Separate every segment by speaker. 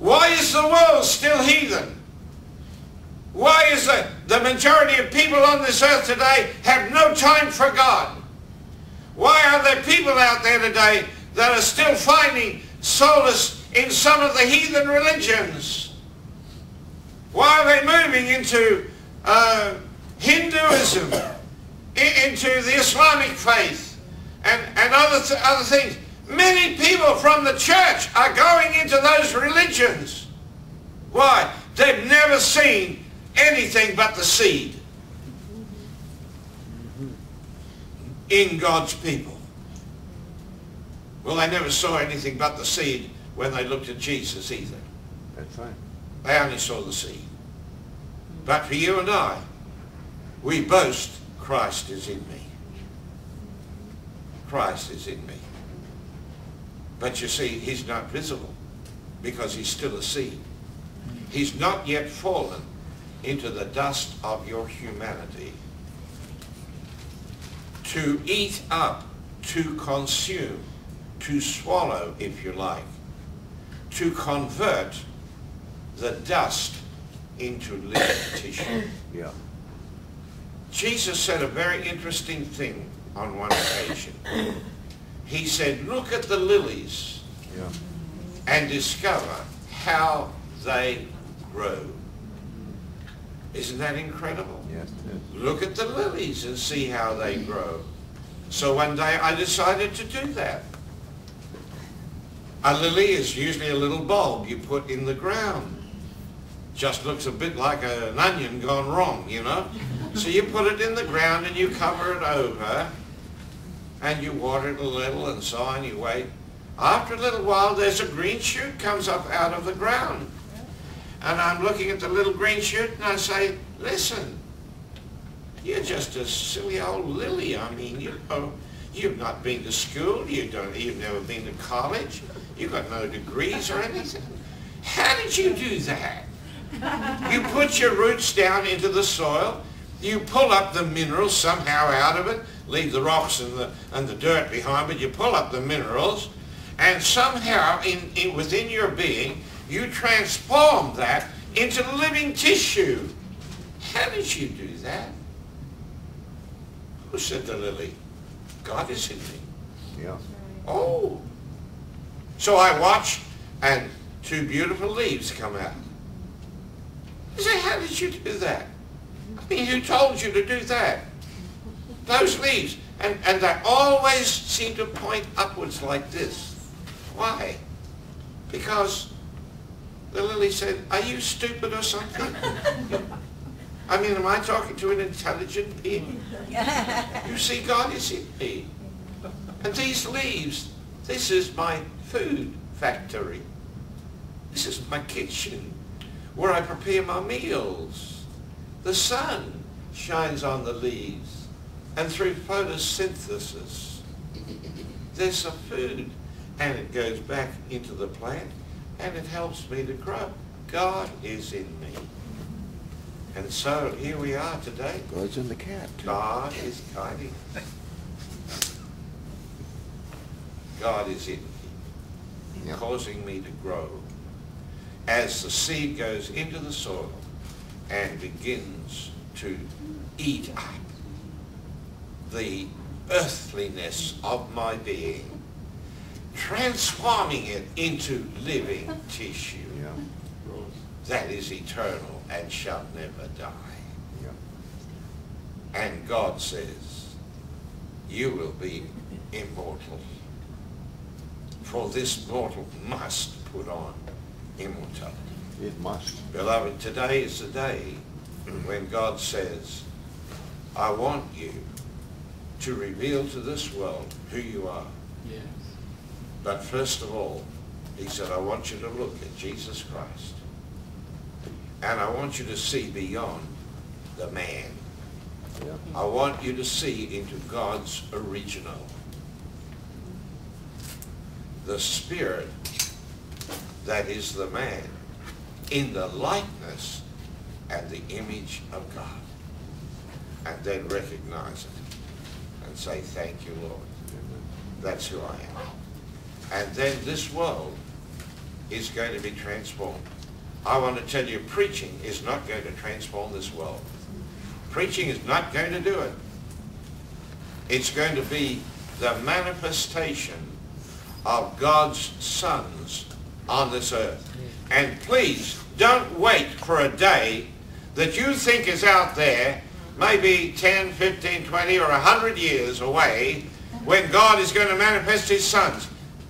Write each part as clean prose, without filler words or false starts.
Speaker 1: Why is the world still heathen? Why is the majority of people on this earth today have no time for God? Why are there people out there today that are still finding solace in some of the heathen religions? Why are they moving into Hinduism, into the Islamic faith, and other things? Many people from the church are going into those religions. Why? They've never seen anything but the seed in God's people. Well, they never saw anything but the seed when they looked at Jesus either.
Speaker 2: That's right.
Speaker 1: They only saw the seed. But for you and I, we boast, Christ is in me. Christ is in me. But you see, he's not visible because he's still a seed. He's not yet fallen into the dust of your humanity. To eat up, to consume, to swallow, if you like, to convert the dust into living tissue.
Speaker 2: Yeah.
Speaker 1: Jesus said a very interesting thing on one occasion. He said, look at the lilies and discover how they grow. Isn't that incredible?
Speaker 2: Yes, it is.
Speaker 1: Look at the lilies and see how they grow. So one day I decided to do that. A lily is usually a little bulb you put in the ground. Just looks a bit like an onion gone wrong, you know. So you put it in the ground and you cover it over and you water it a little and so on, you wait. After a little while there's a green shoot comes up out of the ground. And I'm looking at the little green shoot and I say, listen, you're just a silly old lily. I mean, you know, you've not been to school, you've never been to college, you've got no degrees or anything. How did you do that? You put your roots down into the soil, you pull up the minerals somehow out of it, leave the rocks and the dirt behind, but you pull up the minerals, and somehow within your being, you transform that into living tissue. How did you do that? Who said the lily? God is in me.
Speaker 2: Yeah.
Speaker 1: Oh. So I watch, and two beautiful leaves come out. I say, how did you do that? I mean, who told you to do that? Those leaves. And they always seem to point upwards like this. Why? Because the lily said, are you stupid or something? I mean, am I talking to an intelligent being? You see, God is in me. And these leaves, this is my food factory. This is my kitchen where I prepare my meals. The sun shines on the leaves, and through photosynthesis, there's some food, and it goes back into the plant, and it helps me to grow. God is in me. And so here we are today.
Speaker 2: God's in the cat.
Speaker 1: God is guiding. God is in me, causing me to grow. As the seed goes into the soil and begins to eat up the earthliness of my being, transforming it into living tissue that is eternal and shall never die. And God says, you will be immortal, for this mortal must put on immortality.
Speaker 2: It must.
Speaker 1: Beloved, today is the day when God says, I want you to reveal to this world who you are.
Speaker 3: Yes.
Speaker 1: But first of all, he said, I want you to look at Jesus Christ. And I want you to see beyond the man.
Speaker 2: Yeah.
Speaker 1: I want you to see into God's original. The spirit that is the man in the likeness and the image of God. And then recognize it and say, thank you, Lord. That's who I am. And then this world is going to be transformed. I want to tell you, preaching is not going to transform this world. Preaching is not going to do it. It's going to be the manifestation of God's sons on this earth. And please, don't wait for a day that you think is out there, maybe 10, 15, 20, or 100 years away, when God is going to manifest his sons.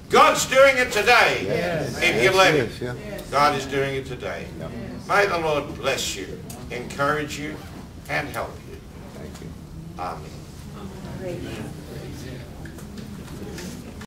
Speaker 1: God's doing it today, if you let him.
Speaker 2: Yeah.
Speaker 1: God is doing it today.
Speaker 2: Yep.
Speaker 1: May the Lord bless you, encourage you, and help you.
Speaker 2: Thank you.
Speaker 1: Amen.